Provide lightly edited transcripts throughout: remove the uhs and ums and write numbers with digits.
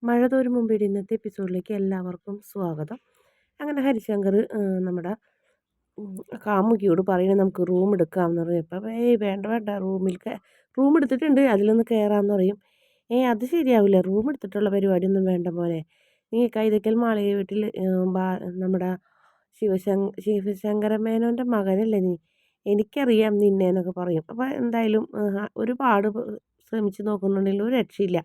മഴ തോരും മുമ്പിട്ട് ഇന്നത്തെ എപ്പിസോഡിലേക്ക് എല്ലാവർക്കും സ്വാഗതം. അങ്ങനെ ഹരിശങ്കർ നമ്മുടെ കാമുകിയോട് പറയുന്നത് നമുക്ക് റൂം എടുക്കാമെന്ന് പറയും. ഏയ് വേണ്ട വേണ്ട റൂം എടുത്തിട്ടുണ്ട് അതിലൊന്ന് കയറാമെന്ന് പറയും. അത് ശരിയാവില്ല, റൂം എടുത്തിട്ടുള്ള പരിപാടിയൊന്നും വേണ്ട മോനെ. നീ കൈതക്കൽ മാളിക വീട്ടിൽ നമ്മുടെ ശിവശങ്കര മേനോൻ്റെ മകനല്ലേ നീ, എനിക്കറിയാം നിന്നെ എന്നൊക്കെ പറയും. അപ്പോൾ എന്തായാലും ഒരുപാട് ശ്രമിച്ച് നോക്കുന്നുണ്ടെങ്കിൽ ഒരു രക്ഷയില്ല.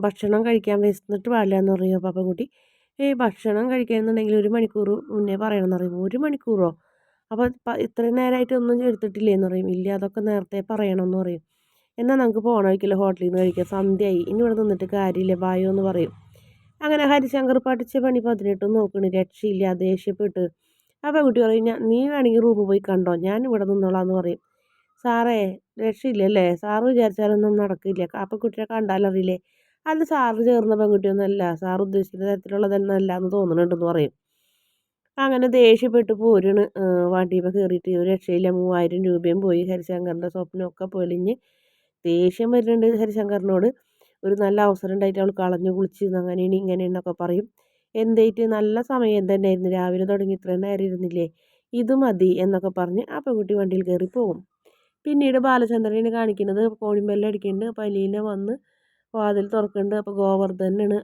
ഭക്ഷണം കഴിക്കാൻ വിശന്നിട്ട് പാടില്ല എന്ന് പറയും പാപ്പൻകുട്ടി. ഭക്ഷണം കഴിക്കണമെന്നുണ്ടെങ്കിൽ 1 മണിക്കൂർ മുന്നേ പറയണമെന്ന് പറയും. 1 മണിക്കൂറോ? അപ്പോൾ ഇത്രയും നേരമായിട്ട് ഒന്നും എടുത്തിട്ടില്ലേ എന്ന് പറയും. ഇല്ല, അതൊക്കെ നേരത്തെ പറയണമെന്ന് പറയും. എന്നാൽ നമുക്ക് പോകണ വഴിക്കല്ല ഹോട്ടലിൽ നിന്ന് കഴിക്കാം, സന്ധ്യയായി, ഇനി ഇവിടെ നിന്നിട്ട് കാര്യമില്ല, ബായോ എന്ന് പറയും. അങ്ങനെ ഹരിശങ്കർ പഠിച്ച പണി 18 നോക്കണ്, രക്ഷയില്ല, ദേഷ്യപ്പെട്ട്. ആ പെൺകുട്ടി പറയും, നീ വേണമെങ്കിൽ റൂമിൽ പോയി കണ്ടോ, ഞാൻ ഇവിടെ നിന്നോളാം എന്ന് പറയും. സാറേ, രക്ഷയില്ലല്ലേ, സാറ് വിചാരിച്ചാലൊന്നും നടക്കില്ല, കാപ്പക്കുട്ടിയെ കണ്ടാലറിയില്ലേ, അത് സാറ് ചേർന്ന പെൺകുട്ടിയൊന്നുമല്ല, സാർ ഉദ്ദേശിക്കുന്ന തരത്തിലുള്ളതൊന്നല്ല എന്ന് തോന്നുന്നുണ്ടെന്ന് പറയും. അങ്ങനെ ദേഷ്യപ്പെട്ട് പോരുണ്. വണ്ടിയിൽ കയറിയിട്ട് ഒരു രക്ഷയില്ല, 3000 രൂപയും പോയി, ഹരിശങ്കറിൻ്റെ സ്വപ്നമൊക്കെ പൊലിഞ്ഞ് ദേഷ്യം വരുന്നുണ്ട് ഹരിശങ്കറിനോട്. ഒരു നല്ല അവസരം ഉണ്ടായിട്ട് അവൾ കളഞ്ഞു കുളിച്ച് അങ്ങനെയാണ് ഇങ്ങനെയെന്നൊക്കെ പറയും. എന്തായിട്ട് നല്ല സമയം തന്നെയായിരുന്നു, രാവിലെ തുടങ്ങി ഇത്രയും നേരം ഇരുന്നില്ലേ, ഇത് മതി എന്നൊക്കെ പറഞ്ഞ് ആ പെൺകുട്ടി വണ്ടിയിൽ കയറി പോകും. പിന്നീട് ബാലചന്ദ്രനെ കാണിക്കുന്നത് കോഴിമ്പെല്ലടിക്കുന്നുണ്ട്. അപ്പോൾ അലീന വന്ന് വാതിൽ തുറക്കുന്നുണ്ട്. അപ്പോൾ ഗോവർദ്ധനാണ്.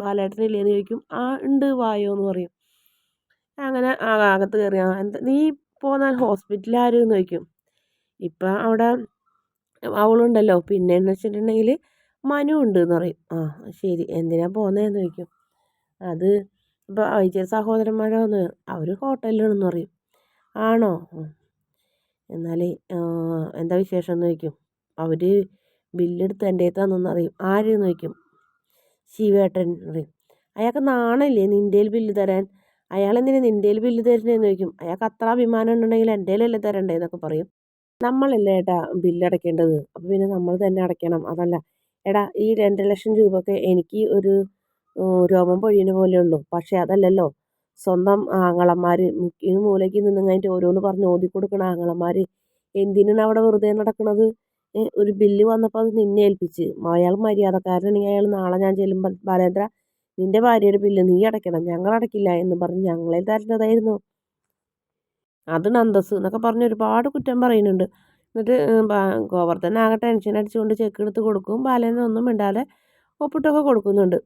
ബാലേട്ടനില്ലേന്ന് ചോദിക്കും. ഉണ്ട്, വായോ എന്ന് പറയും. അങ്ങനെ അകത്ത് കയറി, എന്താ നീ പോന്നാൽ ഹോസ്പിറ്റലിൽ ആരെന്ന് ചോദിക്കും. ഇപ്പം അവിടെ അവളുണ്ടല്ലോ, പിന്നെയെന്ന് വെച്ചിട്ടുണ്ടെങ്കിൽ മനു ഉണ്ട് എന്ന് പറയും. ശരി, എന്തിനാ പോകുന്നതെന്ന് ചോദിക്കും. അത് ഇപ്പോൾ വൈദ്യ സഹോദരന്മാരോന്ന്, അവർ ഹോട്ടലിലാണെന്ന് പറയും. ആണോ? എന്നാൽ എന്താ വിശേഷം എന്ന് ചോദിക്കും. അവർ ബില്ലെടുത്ത് എൻ്റെ അടുത്താണെന്ന് അറിയും. ആരെന്ന് ചോദിക്കും. ശിവേട്ടൻ പറയും. അയാൾക്ക് നാണല്ലേ നിൻ്റെ ബില്ല് തരാൻ, അയാളെന്തിനാ നിൻ്റെ ബില്ല് തരുന്നതെന്ന് ചോദിക്കും. അയാൾക്ക് അത്ര അഭിമാനം ഉണ്ടെങ്കിൽ എൻ്റെ അല്ലേ തരണ്ടേ എന്നൊക്കെ പറയും. നമ്മളല്ലേ ഏട്ടാ ബില്ലടയ്ക്കേണ്ടത്, അപ്പോൾ പിന്നെ നമ്മൾ തന്നെ അടയ്ക്കണം. അതല്ല എടാ, ഈ 2 ലക്ഷം രൂപയൊക്കെ എനിക്ക് ഒരു രോമം പൊഴിയുന്ന പോലെയുള്ളൂ. പക്ഷേ അതല്ലല്ലോ, സ്വന്തം ആങ്ങളമാർ മുക്കിന് മൂലയ്ക്ക് നിന്നും കഴിഞ്ഞിട്ട് ഓരോന്ന് പറഞ്ഞ് ഓതി കൊടുക്കണ ആങ്ങളമാർ എന്തിനാണ് അവിടെ വെറുതെ നടക്കുന്നത്. ഒരു ബില്ല് വന്നപ്പോൾ അത് നിന്നെ ഏൽപ്പിച്ച്, അയാൾ മര്യാദക്കാരനാണെങ്കിൽ അയാൾ നാളെ ഞാൻ ചെല്ലുമ്പോൾ, ബാലേന്ദ്ര നിൻ്റെ ഭാര്യയുടെ ബില്ല് നീ അടയ്ക്കണം, ഞങ്ങൾ അടയ്ക്കില്ല എന്ന് പറഞ്ഞ് ഞങ്ങളെ തരുന്നതായിരുന്നു, അത് നന്ദസ് എന്നൊക്കെ പറഞ്ഞ് ഒരുപാട് കുറ്റം പറയുന്നുണ്ട്. എന്നിട്ട് ഗോവർദ്ധൻ ആകെ ടെൻഷൻ അടിച്ചുകൊണ്ട് ചെക്ക് എടുത്ത് കൊടുക്കും. ബാലേന്ദ്രൻ ഒന്നും മിണ്ടാതെ ഒപ്പിട്ടൊക്കെ കൊടുക്കുന്നുണ്ട്.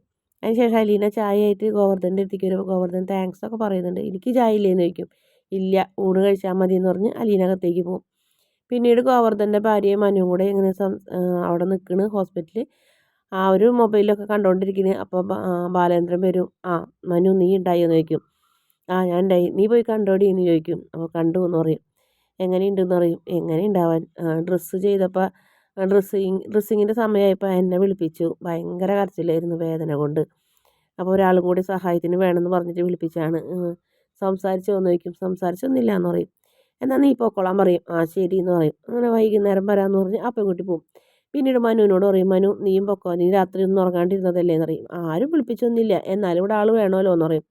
അതിനുശേഷം അലീന ചായ ആയിട്ട് ഗോവർദ്ധൻ്റെ അടുത്തേക്ക് വരുമ്പോൾ ഗോവർദ്ധൻ താങ്ക്സ് ഒക്കെ പറയുന്നുണ്ട്. എനിക്ക് ചായ ഇല്ലേന്ന് ചോദിക്കും. ഇല്ല, ഊണ് കഴിച്ചാൽ മതി എന്ന് പറഞ്ഞ് അലീന അകത്തേക്ക് പോകും. പിന്നീട് ഗോവർദ്ധൻ്റെ ഭാര്യയും മനുവും കൂടെ ഇങ്ങനെ അവിടെ നിൽക്കണ് ഹോസ്പിറ്റലിൽ. ഒരു മൊബൈലൊക്കെ കണ്ടുകൊണ്ടിരിക്കുന്നത്. അപ്പോൾ ബാലേന്ദ്രൻ വരും. മനു നീ ഉണ്ടായോന്ന് ചോദിക്കും. ഞാൻ ഉണ്ടായി, നീ പോയി കണ്ടോടി എന്ന് ചോദിക്കും. അപ്പോൾ കണ്ടു എന്ന് പറയും. എങ്ങനെയുണ്ടെന്ന് പറയും. എങ്ങനെ ഉണ്ടാവാൻ, ഡ്രസ്സ് ചെയ്തപ്പോൾ ഡ്രസ്സിങ്ങിൻ്റെ സമയമായപ്പോൾ എന്നെ വിളിപ്പിച്ചു, ഭയങ്കര കരച്ചിലായിരുന്നു വേദന കൊണ്ട്. അപ്പോൾ ഒരാളും കൂടി സഹായത്തിന് വേണമെന്ന് പറഞ്ഞിട്ട് വിളിപ്പിച്ചാണ്. സംസാരിച്ചോ എന്ന് ചോദിക്കും. സംസാരിച്ചൊന്നുമില്ല എന്ന് പറയും. എന്നാൽ നീ പൊക്കോളാൻ പറയും. ശരി എന്ന് പറയും. അങ്ങനെ വൈകുന്നേരം വരാമെന്ന് പറഞ്ഞ് ആ പെൺകുട്ടി പോകും. പിന്നീട് മനുവിനോട് പറയും, മനു നീയും പൊക്കോ, നീ രാത്രി ഒന്നും ഉറങ്ങാണ്ടിരുന്നതല്ലേ എന്ന് പറയും. ആരും വിളിപ്പിച്ചൊന്നുമില്ല, എന്നാലും ഇവിടെ ആൾ വേണമല്ലോ എന്ന് പറയും.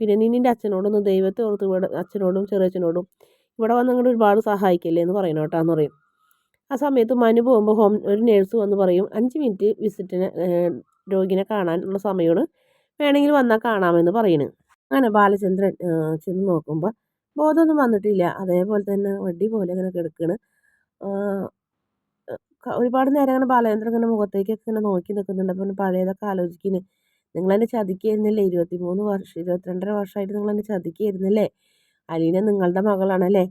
പിന്നെ നീ നിൻ്റെ അച്ഛനോടൊന്ന് ദൈവത്തെ ഓർത്ത് ഇവിടെ, അച്ഛനോടും ചെറിയച്ഛനോടും ഇവിടെ വന്ന് അങ്ങോട്ട് ഒരുപാട് സഹായിക്കല്ലേ എന്ന് പറയണം കേട്ടോ എന്ന് പറയും. ആ സമയത്ത് മനു പോകുമ്പോൾ ഒരു നേഴ്സ് വന്ന് പറയും, 5 മിനിറ്റ് വിസിറ്റിന് രോഗിനെ കാണാനുള്ള സമയമാണ്, വേണമെങ്കിൽ വന്നാൽ കാണാമെന്ന് പറയുന്നു. അങ്ങനെ ബാലചന്ദ്രൻ ചെന്ന് നോക്കുമ്പോൾ ബോധമൊന്നും വന്നിട്ടില്ല, അതേപോലെ തന്നെ വടി പോലെ ഇങ്ങനെ കിടക്കണ്. ഒരുപാട് നേരം അങ്ങനെ ബാലചന്ദ്രൻ ഇങ്ങനെ മുഖത്തേക്കൊക്കെ ഇങ്ങനെ നോക്കി നിൽക്കുന്നുണ്ട്. അപ്പോൾ പഴയതൊക്കെ ആലോചിക്കുന്നു. നിങ്ങളെന്നെ ചതിക്കുകയായിരുന്നില്ലേ, 23 വർഷം 22.5 വർഷമായിട്ട് നിങ്ങളെന്നെ ചതിക്കുകയായിരുന്നില്ലേ, അലീന നിങ്ങളുടെ മകളാണല്ലേ,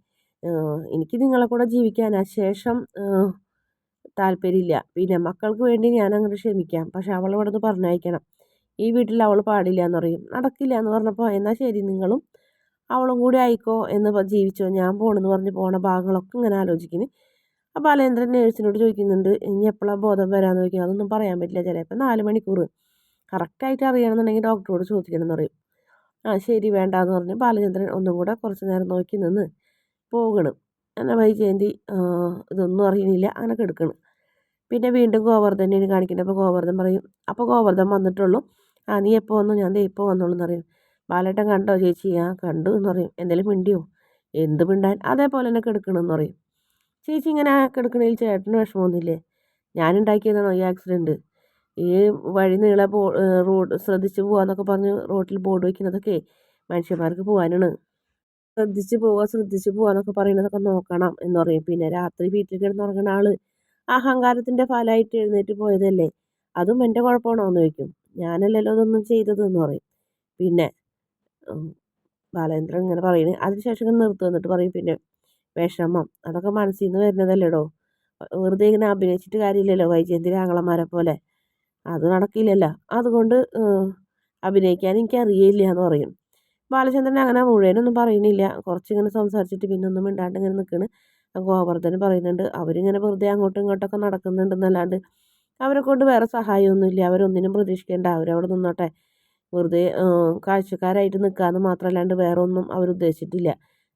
എനിക്ക് നിങ്ങളെ കൂടെ ജീവിക്കാനാ ശേഷം താല്പര്യമില്ല, പിന്നെ മക്കൾക്ക് വേണ്ടി ഞാൻ അങ്ങോട്ട് ക്ഷമിക്കാം, പക്ഷെ അവളെ ഇവിടെ നിന്ന് പറഞ്ഞയക്കണം, ഈ വീട്ടിൽ അവൾ പാടില്ല എന്ന് പറയും. നടക്കില്ല എന്ന് പറഞ്ഞപ്പോൾ എന്നാൽ ശരി, നിങ്ങളും അവളും കൂടി ആയിക്കോ എന്ന് ജീവിച്ചോ, ഞാൻ പോകണമെന്ന് പറഞ്ഞ് പോണ ഭാഗങ്ങളൊക്കെ ഇങ്ങനെ ആലോചിക്കുന്നു. അപ്പോൾ ബാലേന്ദ്രൻ നേഴ്സിനോട് ചോദിക്കുന്നുണ്ട്, ഇനി എപ്പോഴാണ് ബോധം വരാമെന്ന് ചോദിക്കും. അതൊന്നും പറയാൻ പറ്റില്ല, ചിലപ്പോൾ 4 മണിക്കൂർ, കറക്റ്റായിട്ട് അറിയണമെന്നുണ്ടെങ്കിൽ ഡോക്ടറോട് ചോദിക്കണം എന്ന് പറയും. ശരി വേണ്ടാന്ന് പറഞ്ഞ് ബാലചന്ദ്രൻ ഒന്നും കൂടെ കുറച്ച് നേരം നോക്കി നിന്ന് പോകണം. അങ്ങനെ വൈജയന്തി ഇതൊന്നും അറിയണില്ല, അങ്ങനെ കിടക്കണം. പിന്നെ വീണ്ടും ഗോവർദ്ധനെയാണ് കാണിക്കുന്നത്. അപ്പോൾ ഗോവർദ്ധൻ പറയും, അപ്പോൾ ഗോവർദ്ധൻ വന്നിട്ടുള്ളൂ, നീ എപ്പോൾ വന്നു, ഞാൻ ദേ ഇപ്പോൾ വന്നോളൂ എന്ന് പറയും. ബാലേട്ടൻ കണ്ടോ ചേച്ചി, കണ്ടു എന്ന് പറയും. എന്തെങ്കിലും മിണ്ടിയോ, എന്ത് മിണ്ടാൻ, അതേപോലെ തന്നെ കിടക്കണമെന്ന് പറയും. ചേച്ചി ഇങ്ങനെ കിടക്കണതിൽ ചേട്ടന് വിഷമമൊന്നുമില്ലേ, ഞാനുണ്ടാക്കിയതാണോ ഈ ആക്സിഡൻറ്റ്, ഈ വഴി നീളെ റോഡ് ശ്രദ്ധിച്ച് പോകാന്നൊക്കെ പറഞ്ഞ് റോട്ടിൽ ബോർഡ് വയ്ക്കുന്നതൊക്കെ മനുഷ്യന്മാർക്ക് പോകാനാണ്. ശ്രദ്ധിച്ച് പോവാന്നൊക്കെ പറയുന്നതൊക്കെ നോക്കണം എന്ന് പറയും. പിന്നെ രാത്രി വീട്ടിൽ കിടന്നുറങ്ങുന്ന ആള് അഹങ്കാരത്തിൻ്റെ ഫലമായിട്ട് എഴുന്നേറ്റ് പോയതല്ലേ, അതും എൻ്റെ കുഴപ്പമാണോ എന്ന് ചോദിക്കും. ഞാനല്ലല്ലോ ഇതൊന്നും ചെയ്തതെന്ന് പറയും. പിന്നെ ബാലേന്ദ്രൻ ഇങ്ങനെ പറയുന്നത് അതിനുശേഷം ഇങ്ങനെ നിർത്തി വന്നിട്ട് പറയും, പിന്നെ വിഷമം അതൊക്കെ മനസ്സിൽ നിന്ന് വരുന്നതല്ലേടോ, വെറുതെ ഇങ്ങനെ അഭിനയിച്ചിട്ട് കാര്യമില്ലല്ലോ വൈജയന്തി ആങ്ങളമാരെ പോലെ, അത് നടക്കില്ലല്ലോ, അതുകൊണ്ട് അഭിനയിക്കാൻ എനിക്ക് അറിയില്ല എന്ന് പറയും. ബാലചന്ദ്രൻ അങ്ങനെ മുഴുവനൊന്നും പറയുന്നില്ല, കുറച്ചിങ്ങനെ സംസാരിച്ചിട്ട് പിന്നെ ഒന്നും മിണ്ടാണ്ട് ഇങ്ങനെ നിൽക്കണ്. ഗോവർദ്ധന് പറയുന്നുണ്ട് അവരിങ്ങനെ വെറുതെ അങ്ങോട്ടും ഇങ്ങോട്ടൊക്കെ നടക്കുന്നുണ്ടെന്നല്ലാണ്ട് അവരെ കൊണ്ട് വേറെ സഹായമൊന്നുമില്ല, അവരൊന്നിനും പ്രതീക്ഷിക്കേണ്ട, അവരവിടെ നിന്നോട്ടെ, വെറുതെ കാഴ്ചക്കാരായിട്ട് നിൽക്കാമെന്ന് മാത്രമല്ലാണ്ട് വേറെ ഒന്നും അവരുദ്ദേശിച്ചിട്ടില്ല,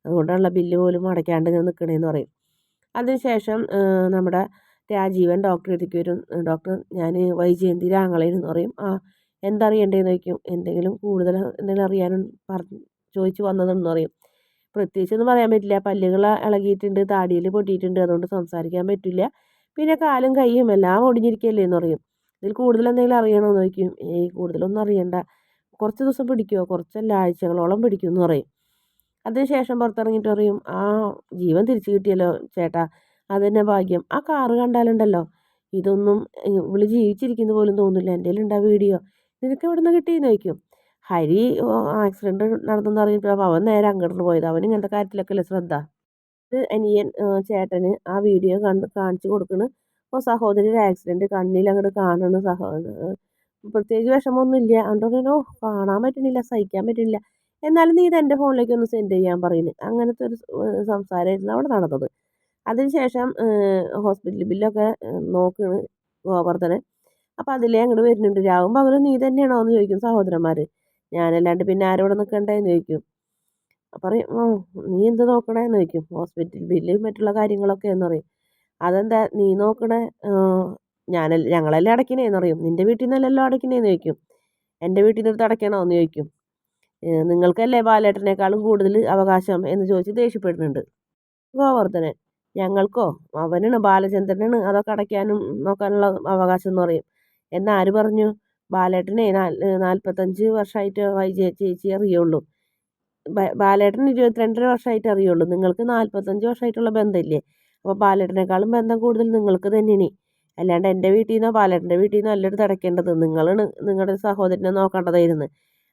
അതുകൊണ്ടുള്ള ബില്ല് പോലും അടയ്ക്കാണ്ട് ഇങ്ങനെ നിൽക്കണേന്ന് പറയും. അതിനുശേഷം നമ്മുടെ രാജീവൻ ഡോക്ടറെ അടുത്തേക്ക് വരും. ഡോക്ടർ ഞാൻ വൈജയന്തിയുടെ ആങ്ങളേന്ന് പറയും. എന്താ അറിയണ്ടേന്ന് ചോദിക്കും. എന്തെങ്കിലും കൂടുതൽ എന്തെങ്കിലും അറിയാനും ചോദിച്ചു വന്നതെന്ന് പറയും. പ്രത്യേകിച്ചൊന്നും പറയാൻ പറ്റില്ല, പല്ലുകൾ ഇളകിയിട്ടുണ്ട്, താടിയിൽ പൊട്ടിയിട്ടുണ്ട്, അതുകൊണ്ട് സംസാരിക്കാൻ പറ്റില്ല, പിന്നെ കാലും കൈയും എല്ലാം ഒടിഞ്ഞിരിക്കുകയല്ലേ എന്ന് പറയും. ഇതിൽ കൂടുതൽ എന്തെങ്കിലും അറിയണമെന്ന് ചോദിക്കും. കൂടുതലൊന്നും അറിയണ്ട, കുറച്ച് ദിവസം പിടിക്കുമോ, കുറച്ചല്ല ആഴ്ചകളോളം പിടിക്കും എന്ന് പറയും. അതിനുശേഷം പുറത്തിറങ്ങിയിട്ട് പറയും, ജീവൻ തിരിച്ചു കിട്ടിയല്ലോ ചേട്ടാ, അതുതന്നെ ഭാഗ്യം. ആ കാറ് കണ്ടാലുണ്ടല്ലോ, ഇതൊന്നും ഇവള് ജീവിച്ചിരിക്കുന്ന പോലും തോന്നില്ല, എൻ്റെ കയ്യിലുണ്ടാ വീഡിയോ, നിനക്ക് എവിടെ നിന്ന് കിട്ടിയെന്ന് ചോദിക്കും. ഹരി ആക്സിഡൻറ്റ് നടന്നെന്ന് അറിഞ്ഞപ്പോൾ അവൻ നേരെ അങ്ങോട്ട് പോയത്, അവൻ ഇങ്ങനത്തെ കാര്യത്തിലൊക്കെ അല്ലേ ശ്രദ്ധ. അനിയൻ ചേട്ടന് ആ വീഡിയോ കാണിച്ചു കൊടുക്കണ്. അപ്പോൾ സഹോദരി ഒരു ആക്സിഡൻറ്റ് കണ്ണിൽ അങ്ങോട്ട് കാണുന്നു, പ്രത്യേകിച്ച് വിഷമമൊന്നുമില്ല, അതുകൊണ്ടോ കാണാൻ പറ്റണില്ല, സഹിക്കാൻ പറ്റണില്ല, എന്നാലും നീ ഇത് എൻ്റെ ഫോണിലേക്ക് ഒന്ന് സെൻഡ് ചെയ്യാൻ പറയുന്നത്, അങ്ങനത്തെ ഒരു സംസാരമായിരുന്നു അവിടെ നടന്നത്. അതിനുശേഷം ഹോസ്പിറ്റൽ ബില്ലൊക്കെ നോക്കണ് ഗോവർദ്ധനൻ. അപ്പോൾ അതിലേ അങ്ങോട്ട് വരുന്നുണ്ട്, രാവും പകലും നീ തന്നെയാണോ എന്ന് ചോദിക്കും സഹോദരന്മാർ. ഞാനല്ലാണ്ട് പിന്നെ ആരോടെ നിൽക്കണ്ടേന്ന് ചോദിക്കും. പറയും നീ എന്ത് നോക്കണേന്ന് ചോദിക്കും. ഹോസ്പിറ്റൽ ബില്ല് മറ്റുള്ള കാര്യങ്ങളൊക്കെ എന്ന് പറയും. അതെന്താ നീ നോക്കണേ, ഞങ്ങളല്ലേ അടയ്ക്കണേന്ന് പറയും. നിൻ്റെ വീട്ടിൽ നിന്നല്ലല്ലോ അടയ്ക്കണേന്ന് ചോദിക്കും. എൻ്റെ വീട്ടിൽ നിന്ന് അടയ്ക്കണോ എന്ന് ചോദിക്കും. നിങ്ങൾക്കല്ലേ ബാലേട്ടനേക്കാളും കൂടുതൽ അവകാശം എന്ന് ചോദിച്ച് ദേഷ്യപ്പെടുന്നുണ്ട് ഗോവർദ്ധനൻ. ഞങ്ങൾക്കോ, അവനാണ് ബാലചന്ദ്രനാണ് അതൊക്കെ അടയ്ക്കാനും നോക്കാനുള്ള അവകാശം എന്ന് പറയും. എന്നാര് പറഞ്ഞു, ബാലേട്ടനെ 45 വർഷമായിട്ട് വൈജയ ചേച്ചി അറിയുള്ളൂ, ബാലേട്ടന് 22.5 വർഷമായിട്ട് അറിയുള്ളൂ, നിങ്ങൾക്ക് 45 വർഷമായിട്ടുള്ള ബന്ധമില്ലേ, അപ്പോൾ ബാലേട്ടനേക്കാളും ബന്ധം കൂടുതൽ നിങ്ങൾക്ക് തന്നെയാണ്, അല്ലാണ്ട് എൻ്റെ വീട്ടിൽ നിന്നോ ബാലേട്ടൻ്റെ വീട്ടിൽ നിന്നോ എല്ലാവരും അടയ്ക്കേണ്ടത്, നിങ്ങളാണ് നിങ്ങളുടെ സഹോദരനെ നോക്കേണ്ടതായിരുന്നു,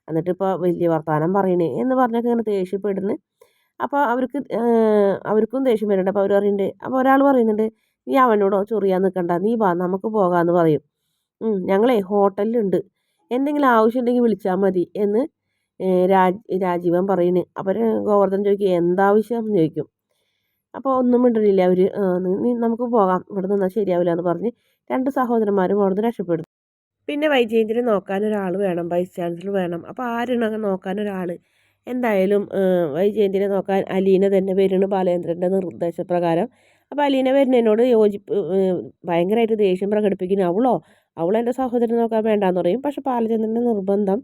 എന്നിട്ടിപ്പോൾ വലിയ വർത്തമാനം പറയണേ എന്ന് പറഞ്ഞൊക്കെ ഇങ്ങനെ ദേഷ്യപ്പെടുന്നു. അപ്പോൾ അവർക്കും ദേഷ്യം വരുന്നുണ്ട്. അപ്പോൾ അവർ പറയുന്നുണ്ട്, അപ്പോൾ ഒരാൾ പറയുന്നുണ്ട്, നീ അവനോടോ ചൊറിയാൻ നിൽക്കണ്ട, നീ വാ നമുക്ക് പോകാമെന്ന് പറയും. ഞങ്ങളെ ഹോട്ടലിലുണ്ട്, എന്തെങ്കിലും ആവശ്യമുണ്ടെങ്കിൽ വിളിച്ചാൽ മതി എന്ന് രാജീവൻ പറയുന്നു. അപ്പോൾ ഗോവർദ്ധൻ ചോദിക്കും എന്താവശ്യം എന്ന് ചോദിക്കും. അപ്പോൾ ഒന്നും മിണ്ടണില്ല അവർ. നമുക്ക് പോകാം, ഇവിടെ നിന്നാൽ ശരിയാവില്ല എന്ന് പറഞ്ഞ് രണ്ട് സഹോദരന്മാരും അവിടുന്ന് രക്ഷപ്പെടും. പിന്നെ വൈജയന്തിനെ നോക്കാൻ ഒരാൾ വേണം, വൈസ് ചാൻസലർ വേണം. അപ്പോൾ ആരാണ് നോക്കാൻ ഒരാൾ? എന്തായാലും വൈജയന്തിനെ നോക്കാൻ അലീന തന്നെ വരുന്നു ബാലേന്ദ്രൻ്റെ നിർദ്ദേശപ്രകാരം. അപ്പോൾ അലീന വരുന്നതിനോട് ഭയങ്കരമായിട്ട് ദേഷ്യം പ്രകടിപ്പിക്കുന്നു. അവളെൻ്റെ സഹോദരനെ നോക്കാൻ വേണ്ടാന്ന് പറയും. പക്ഷെ ബാലചന്ദ്രൻ്റെ നിർബന്ധം,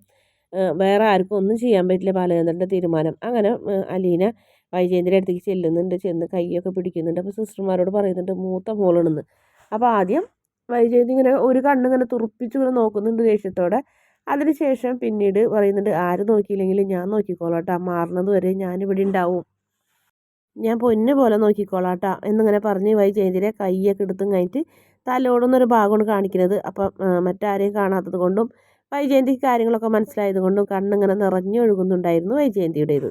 വേറെ ആർക്കും ഒന്നും ചെയ്യാൻ പറ്റില്ല, ബാലചന്ദ്രൻ്റെ തീരുമാനം. അങ്ങനെ അലീന വൈജയന്തിൻ്റെ അടുത്തേക്ക് ചെന്ന് കൈയൊക്കെ പിടിക്കുന്നുണ്ട്. അപ്പോൾ സിസ്റ്റർമാരോട് പറയുന്നുണ്ട് മൂത്ത മോളാണെന്ന്. അപ്പോൾ ആദ്യം വൈജയന്തി ഇങ്ങനെ ഒരു കണ്ണിങ്ങനെ തുറപ്പിച്ച് ഇങ്ങനെ നോക്കുന്നുണ്ട് ദേഷ്യത്തോടെ. അതിനുശേഷം പിന്നീട് പറയുന്നുണ്ട്, ആര് നോക്കിയില്ലെങ്കിലും ഞാൻ നോക്കിക്കോളാട്ടാ, മാറുന്നത് വരെ ഞാനിവിടെ ഉണ്ടാവും, ഞാൻ പൊന്നു പോലെ നോക്കിക്കോളാട്ടാ എന്നിങ്ങനെ പറഞ്ഞ് വൈജയന്തിരെ കൈയൊക്കെ എടുത്തും കഴിഞ്ഞിട്ട് തലോടുന്നൊരു ഭാഗമാണ് കാണിക്കുന്നത്. അപ്പം മറ്റാരെയും കാണാത്തത് കൊണ്ടും വൈജയന്തിക്ക് കാര്യങ്ങളൊക്കെ മനസ്സിലായത് കൊണ്ടും കണ്ണിങ്ങനെ നിറഞ്ഞൊഴുകുന്നുണ്ടായിരുന്നു വൈജയന്തിയുടേത്.